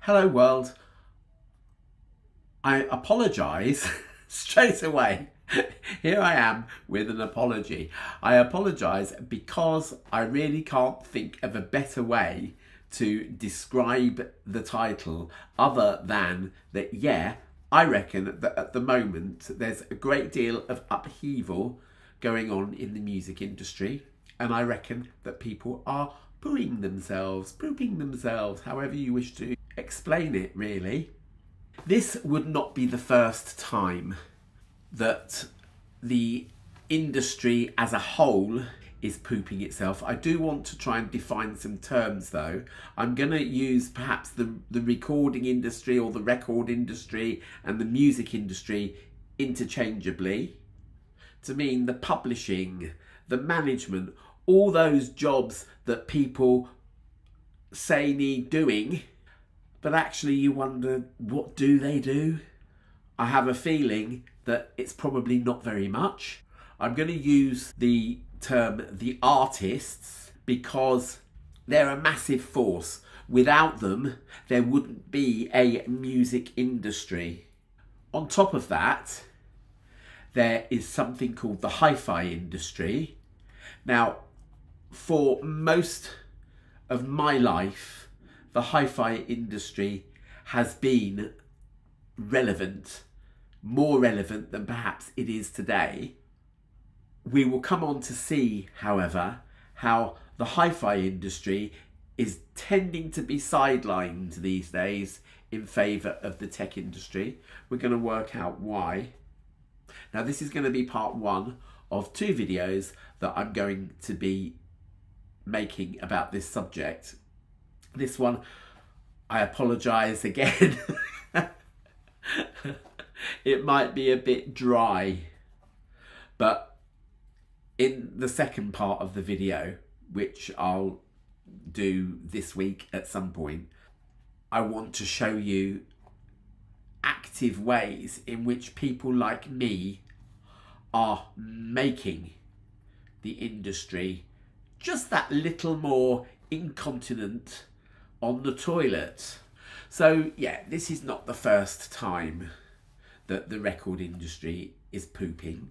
Hello world. I apologise straight away. Here I am with an apology. I apologise because I really can't think of a better way to describe the title other than that, yeah, I reckon that at the moment there's a great deal of upheaval going on in the music industry, and I reckon that people are pooping themselves, however you wish to explain it, really. This would not be the first time that the industry as a whole is pooping itself. I do want to try and define some terms though. I'm going to use perhaps the recording industry or the record industry and the music industry interchangeably to mean the publishing, the management, all those jobs that people say need doing, but actually you wonder, what do they do? I have a feeling that it's probably not very much. I'm going to use the term the artists because they're a massive force. Without them, there wouldn't be a music industry. On top of that, there is something called the hi-fi industry. Now, for most of my life, the hi-fi industry has been relevant, more relevant than perhaps it is today. We will come on to see, however, how the hi-fi industry is tending to be sidelined these days in favour of the tech industry. We're going to work out why. Now, this is going to be part one of two videos that I'm going to be making about this subject. This one, I apologise again. It might be a bit dry, but in the second part of the video, which I'll do this week at some point, I want to show you active ways in which people like me are making the industry just that little more incontinent on the toilet. So yeah, this is not the first time that the record industry is pooping.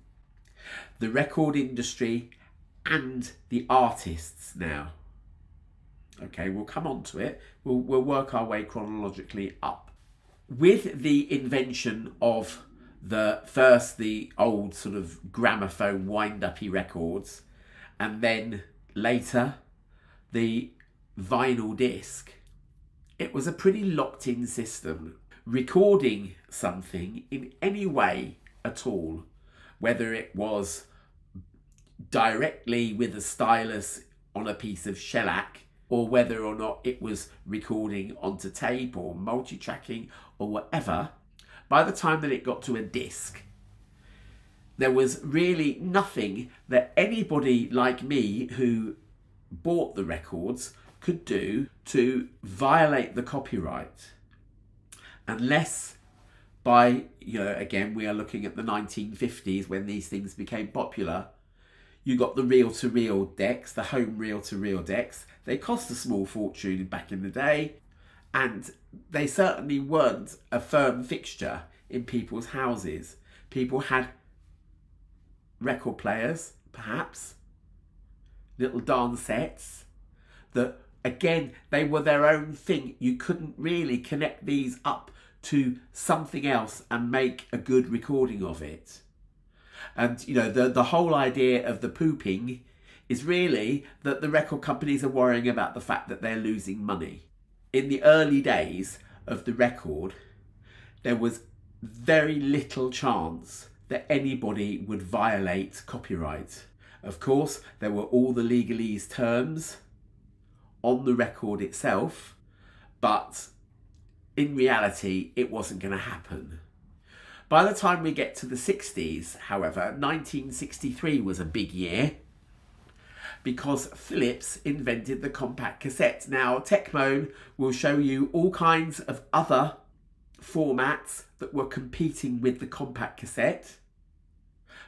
The record industry and the artists now. Okay, we'll come on to it. We'll work our way chronologically up. With the invention of the old sort of gramophone wind-uppy records, and then later the vinyl disc, it was a pretty locked-in system. Recording something in any way at all, whether it was directly with a stylus on a piece of shellac, or whether or not it was recording onto tape or multi-tracking or whatever, by the time that it got to a disc, there was really nothing that anybody like me who bought the records could do to violate the copyright. Unless by, again, we are looking at the 1950s when these things became popular. You got the reel-to-reel decks, the home reel-to-reel decks. They cost a small fortune back in the day, and they certainly weren't a firm fixture in people's houses. People had record players, perhaps, little dance sets, that, again, they were their own thing. You couldn't really connect these up to something else and make a good recording of it. And, the whole idea of the pooping is really that the record companies are worrying about the fact that they're losing money. In the early days of the record, there was very little chance that anybody would violate copyright. Of course, there were all the legalese terms on the record itself, but in reality, it wasn't going to happen. By the time we get to the 60s, however, 1963 was a big year because Philips invented the compact cassette. Now, Techmoan will show you all kinds of other formats that were competing with the compact cassette.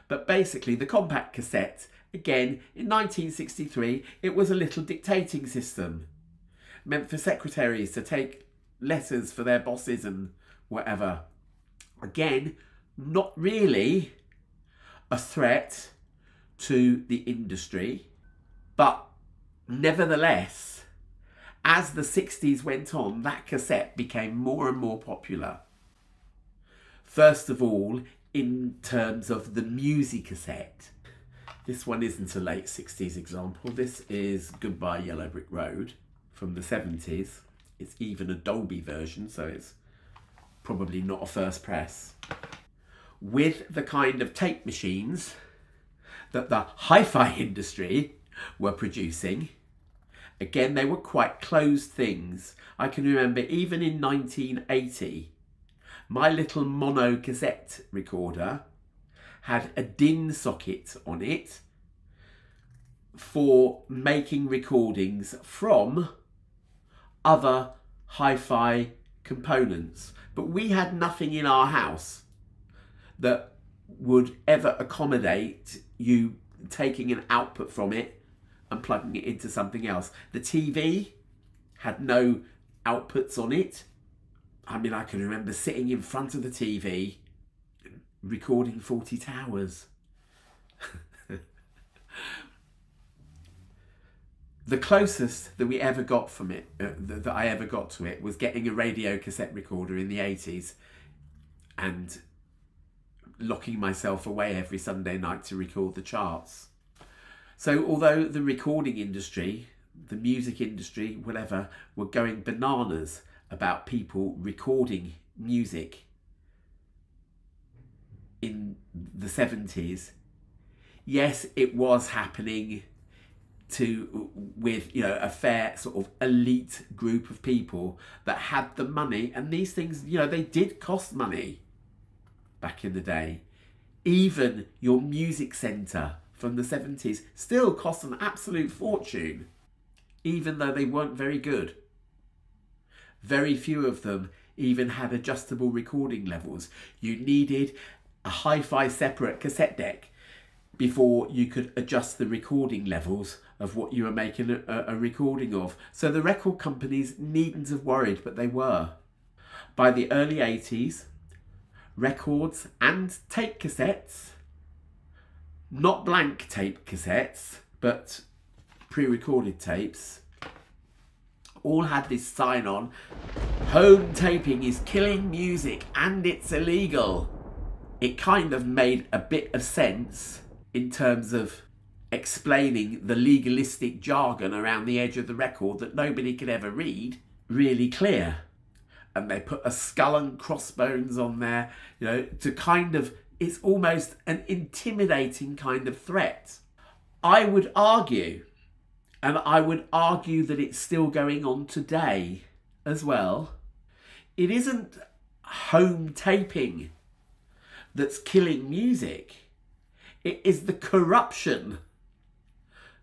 But basically, the compact cassette, again, in 1963, it was a little dictating system. Meant for secretaries to take letters for their bosses and whatever. Again, not really a threat to the industry, but nevertheless, as the 60s went on, that cassette became more and more popular. First of all, in terms of the music cassette. This one isn't a late 60s example. This is Goodbye Yellow Brick Road from the 70s. It's even a Dolby version, so it's probably not a first press. With the kind of tape machines that the hi-fi industry were producing, again, they were quite closed things. I can remember even in 1980, my little mono cassette recorder had a DIN socket on it for making recordings from other hi-fi components. But we had nothing in our house that would ever accommodate you taking an output from it and plugging it into something else. The TV had no outputs on it. I mean, I can remember sitting in front of the TV recording Fawlty Towers. The closest that we ever got from it, that I ever got to it, was getting a radio cassette recorder in the 80s and locking myself away every Sunday night to record the charts. So although the recording industry, the music industry, whatever, were going bananas about people recording music in the 70s, yes, it was happening with, you know, a fair sort of elite group of people that had the money, and these things, you know, they did cost money back in the day. Even your music centre from the 70s still cost an absolute fortune, even though they weren't very good. Very few of them even had adjustable recording levels. You needed a hi-fi separate cassette deck before you could adjust the recording levels of what you were making a recording of. So the record companies needn't have worried, but they were. By the early 80s, records and tape cassettes, not blank tape cassettes, but pre-recorded tapes, all had this sign on: home taping is killing music and it's illegal. It kind of made a bit of sense in terms of explaining the legalistic jargon around the edge of the record that nobody could ever read really clear. And they put a skull and crossbones on there, you know, to kind of, it's almost an intimidating kind of threat. I would argue, and I would argue that it's still going on today as well, it isn't home taping that's killing music. It is the corruption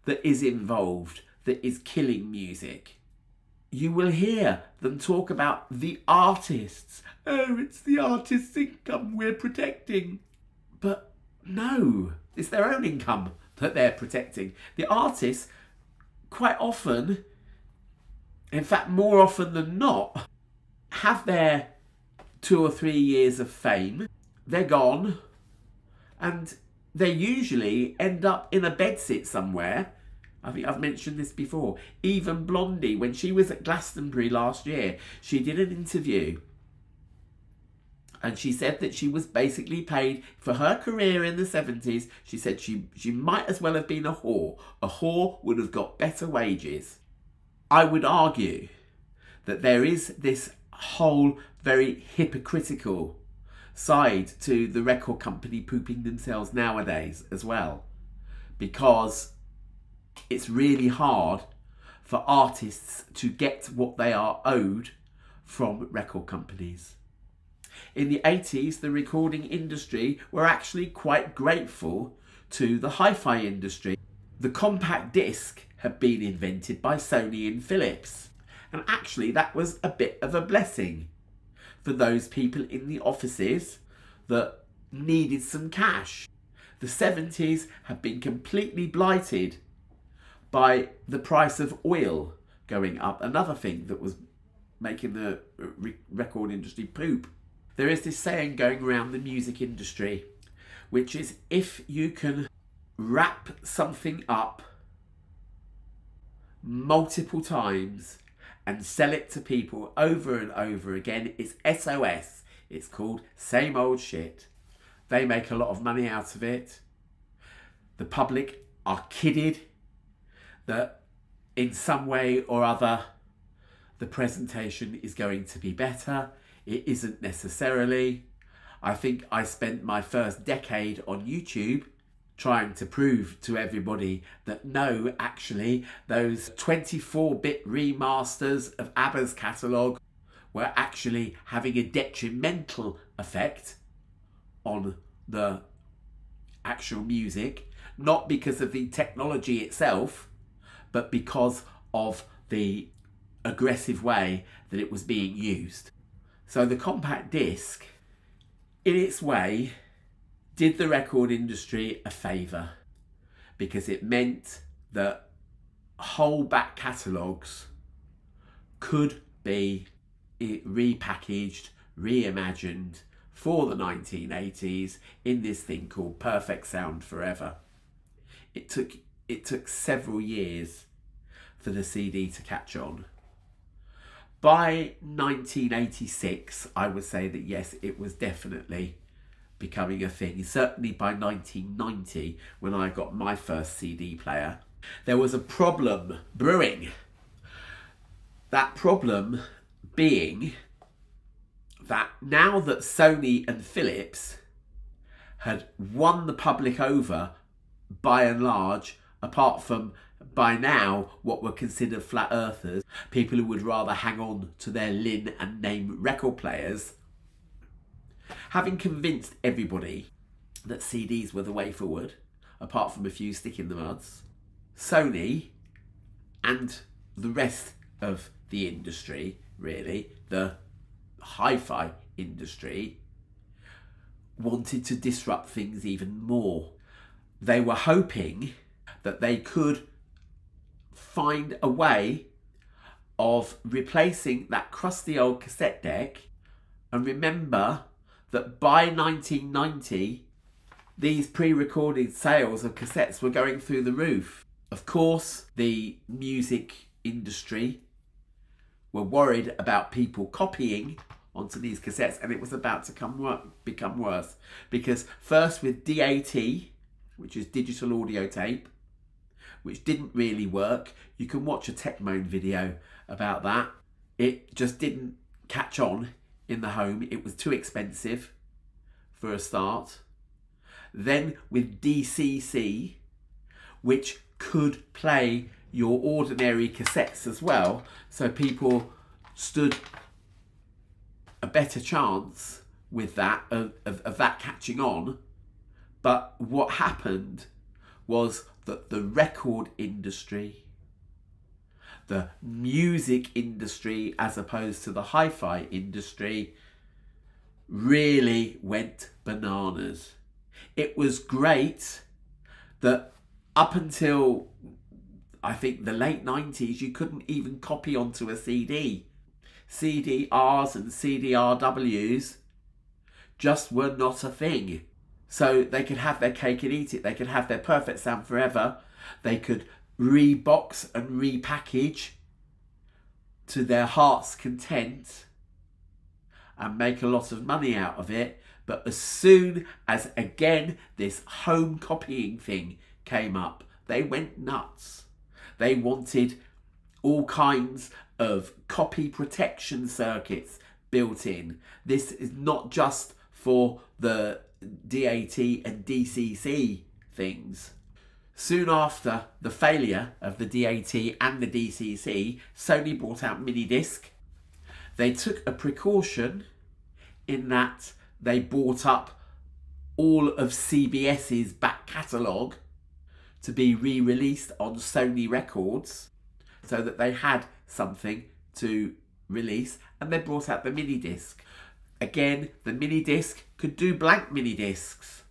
that is involved that is killing music. You will hear them talk about the artists. Oh, it's the artists' income we're protecting. But no, it's their own income that they're protecting. The artists, quite often, in fact more often than not, have their 2 or 3 years of fame. They're gone, and they usually end up in a bedsit somewhere. I think I've mentioned this before. Even Blondie, when she was at Glastonbury last year, she did an interview and she said that she was basically paid for her career in the 70s. She said she might as well have been a whore. A whore would have got better wages. I would argue that there is this whole very hypocritical side to the record company pooping themselves nowadays as well, because it's really hard for artists to get what they are owed from record companies. In the 80s, the recording industry were actually quite grateful to the hi-fi industry. The compact disc had been invented by Sony and Philips, and actually that was a bit of a blessing for those people in the offices that needed some cash. The 70s had been completely blighted by the price of oil going up, another thing that was making the record industry poop. There is this saying going around the music industry, which is if you can wrap something up multiple times and sell it to people over and over again, it's SOS. It's called same old shit. They make a lot of money out of it. The public are kidded that in some way or other the presentation is going to be better. It isn't necessarily. I think I spent my first decade on YouTube trying to prove to everybody that no, actually, those 24-bit remasters of ABBA's catalogue were actually having a detrimental effect on the actual music, not because of the technology itself, but because of the aggressive way that it was being used. So the compact disc, in its way, did the record industry a favour, because it meant that whole back catalogues could be repackaged, reimagined for the 1980s in this thing called Perfect Sound Forever. It took several years for the CD to catch on. By 1986, I would say that yes, it was definitely becoming a thing. Certainly by 1990, when I got my first CD player, there was a problem brewing. That problem being that now that Sony and Philips had won the public over by and large, apart from by now what were considered flat earthers, people who would rather hang on to their Linn and Name record players, having convinced everybody that CDs were the way forward, apart from a few stick in the muds, Sony and the rest of the industry, really, the hi-fi industry, wanted to disrupt things even more. They were hoping that they could find a way of replacing that crusty old cassette deck. And remember that by 1990, these pre-recorded sales of cassettes were going through the roof. Of course, the music industry were worried about people copying onto these cassettes, and it was about to become worse, because first with DAT, which is digital audio tape, which didn't really work. You can watch a Techmoan video about that. It just didn't catch on in the home. It was too expensive for a start. Then with DCC, which could play your ordinary cassettes as well, so people stood a better chance with that, of that catching on. But what happened was that the record industry, the music industry, as opposed to the hi-fi industry, really went bananas. It was great that up until, I think, the late 90s, you couldn't even copy onto a CD. CDRs and CDRWs just were not a thing. So they could have their cake and eat it. They could have their Perfect Sound Forever. They could rebox and repackage to their heart's content and make a lot of money out of it. But as soon as, again, this home copying thing came up, they went nuts. They wanted all kinds of copy protection circuits built in. This is not just for the DAT and DCC things. Soon after the failure of the DAT and the DCC, Sony brought out Minidisc. They took a precaution in that they bought up all of CBS's back catalogue to be re-released on Sony Records, so that they had something to release, and they brought out the Minidisc. Again, the Minidisc could do blank Minidiscs.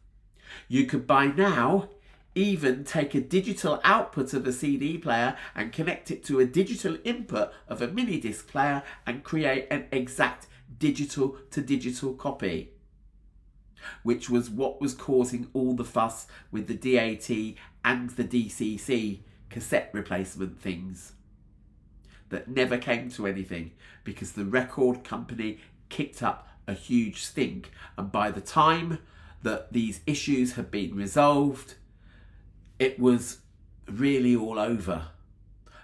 You could buy now even take a digital output of a CD player and connect it to a digital input of a mini disc player and create an exact digital to digital copy, which was what was causing all the fuss with the DAT and the DCC cassette replacement things that never came to anything because the record company kicked up a huge stink. And by the time that these issues had been resolved, it was really all over.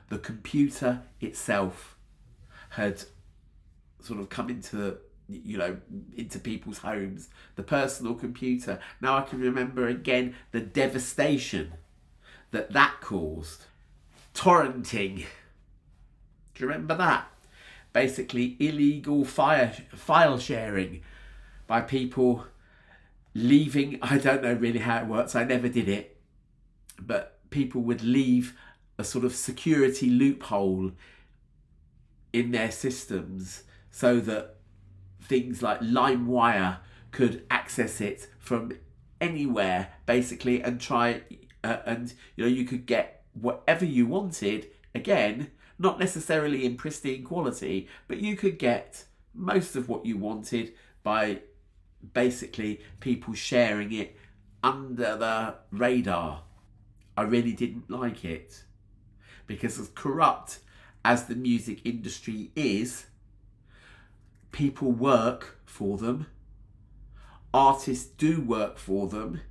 The computer itself had sort of come into, into people's homes, the personal computer. Now I can remember again the devastation that caused. Torrenting. Do you remember that? Basically illegal file sharing by people leaving. I don't know really how it works. I never did it. But people would leave a sort of security loophole in their systems so that things like LimeWire could access it from anywhere, basically, and try and you could get whatever you wanted. Again, not necessarily in pristine quality, but you could get most of what you wanted by basically people sharing it under the radar. I really didn't like it because as corrupt as the music industry is, people work for them. Artists do work for them.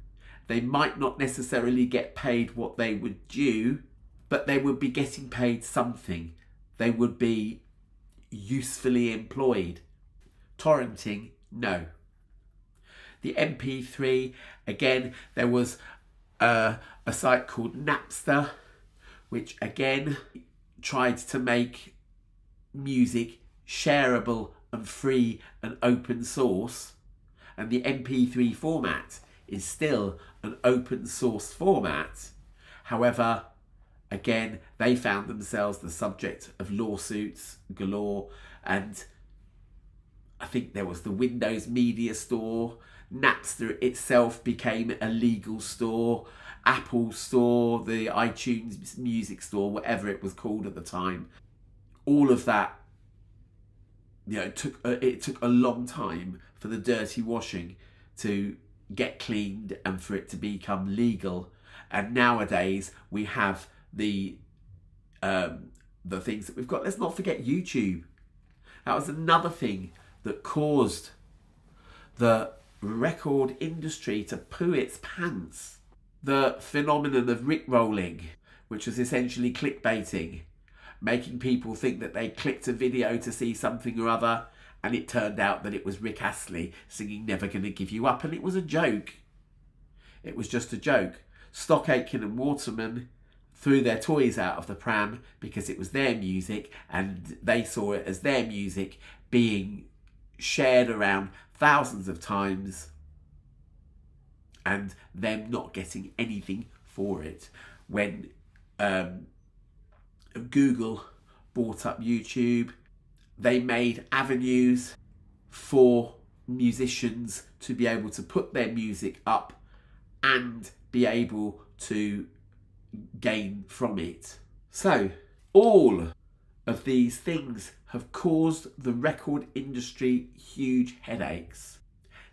They might not necessarily get paid what they would due, but they would be getting paid something. They would be usefully employed. Torrenting, no. The MP3, again, there was a site called Napster, which again tried to make music shareable and free and open source, and the MP3 format is still an open source format. However, again, they found themselves the subject of lawsuits galore, and I think there was the Windows Media Store. Napster itself became a legal store. Apple Store, the iTunes Music Store, whatever it was called at the time. All of that, it took a long time for the dirty washing to get cleaned and for it to become legal. And nowadays we have the things that we've got. Let's not forget YouTube. That was another thing that caused the record industry to poo its pants. The phenomenon of rickrolling, which was essentially clickbaiting, making people think that they clicked a video to see something or other, and it turned out that it was Rick Astley singing Never Gonna Give You Up, and it was a joke. It was just a joke. Stock Aitken and Waterman threw their toys out of the pram because it was their music, and they saw it as their music being shared around thousands of times and them not getting anything for it. When Google bought up YouTube, they made avenues for musicians to be able to put their music up and be able to gain from it. So all of these things have caused the record industry huge headaches.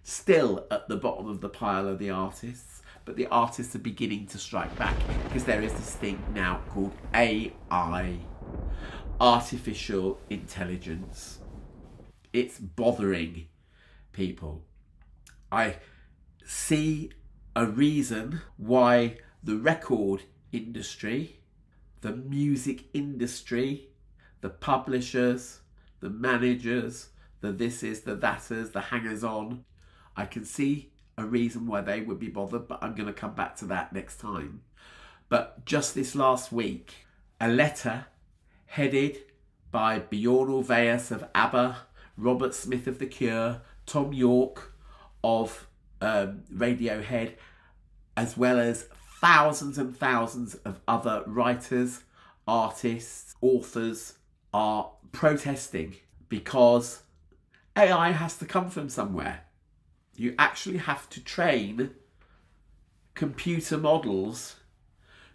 Still at the bottom of the pile are the artists, but the artists are beginning to strike back because there is this thing now called AI, artificial intelligence. It's bothering people. I see a reason why the record industry, the music industry, the publishers, the managers, the thises, the thaters, the hangers-on, I can see a reason why they would be bothered, but I'm going to come back to that next time. But just this last week, a letter headed by Bjorn Ulvaeus of ABBA, Robert Smith of The Cure, Tom York of Radiohead, as well as thousands and thousands of other writers, artists, authors are protesting because AI has to come from somewhere. You actually have to train computer models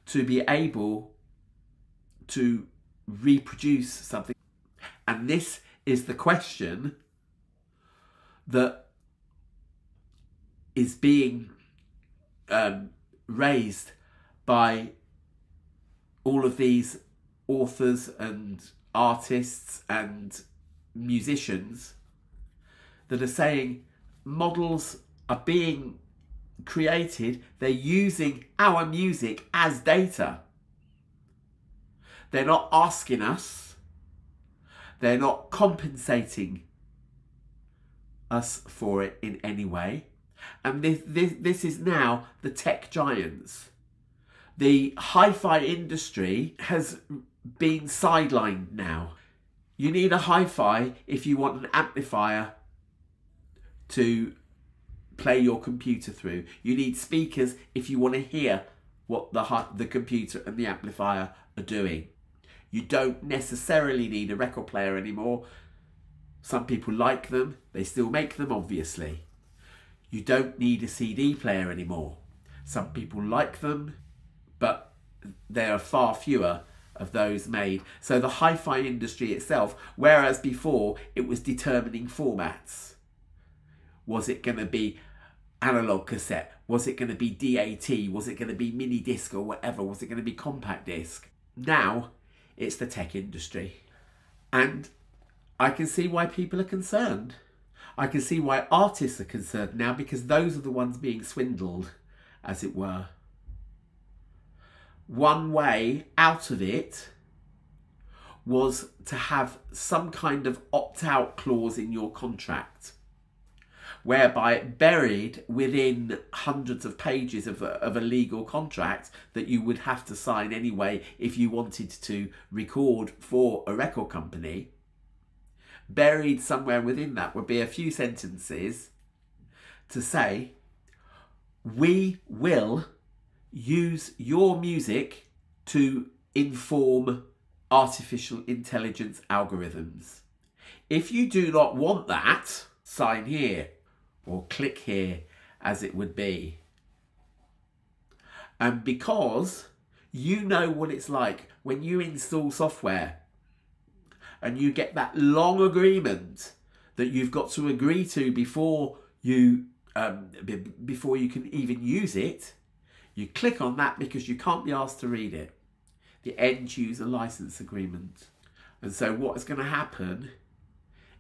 to be able to reproduce something. And this is the question that is being raised by all of these authors and artists and musicians that are saying models are being created, they're using our music as data. They're not asking us, they're not compensating us for it in any way. And this is now the tech giants. The hi-fi industry has been sidelined now. You need a hi-fi if you want an amplifier to play your computer through. You need speakers if you want to hear what the computer and the amplifier are doing. You don't necessarily need a record player anymore. Some people like them. They still make them, obviously. You don't need a CD player anymore. Some people like them, but there are far fewer of those made. So the hi-fi industry itself, whereas before it was determining formats. Was it going to be analog cassette? Was it going to be DAT? Was it going to be mini disc or whatever? Was it going to be compact disc? Now it's the tech industry. And I can see why people are concerned. I can see why artists are concerned now, because those are the ones being swindled, as it were. One way out of it was to have some kind of opt-out clause in your contract, whereby buried within hundreds of pages of a legal contract that you would have to sign anyway if you wanted to record for a record company, buried somewhere within that would be a few sentences to say, we will use your music to inform artificial intelligence algorithms. If you do not want that, sign here or click here, as it would be. And because you know what it's like when you install software and you get that long agreement that you've got to agree to before you can even use it, you click on that because you can't be asked to read it. The end user license agreement. And so what is going to happen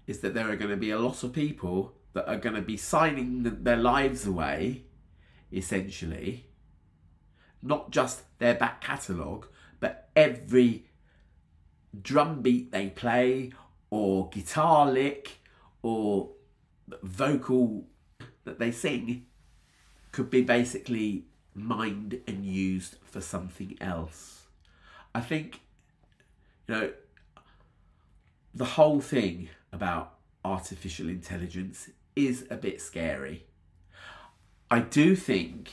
is that there are going to be a lot of people that are going to be signing their lives away, essentially. Not just their back catalogue, but every drum beat they play, or guitar lick, or vocal that they sing could be basically mined and used for something else. I think, you know, the whole thing about artificial intelligence is a bit scary. I do think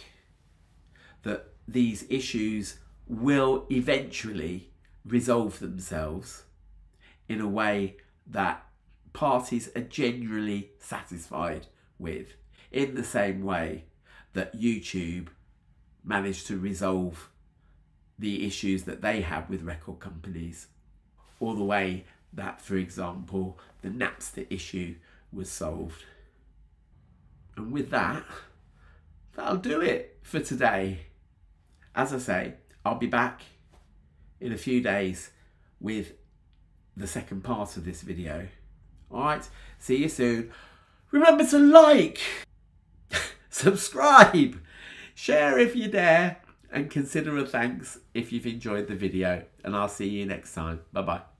that these issues will eventually resolve themselves in a way that parties are genuinely satisfied with, in the same way that YouTube managed to resolve the issues that they have with record companies, or the way that, for example, the Napster issue was solved. And with that, that'll do it for today. As I say, I'll be back in a few days with the second part of this video. Alright, see you soon. Remember to like, subscribe, share if you dare, and consider a thanks if you've enjoyed the video. And I'll see you next time. Bye bye.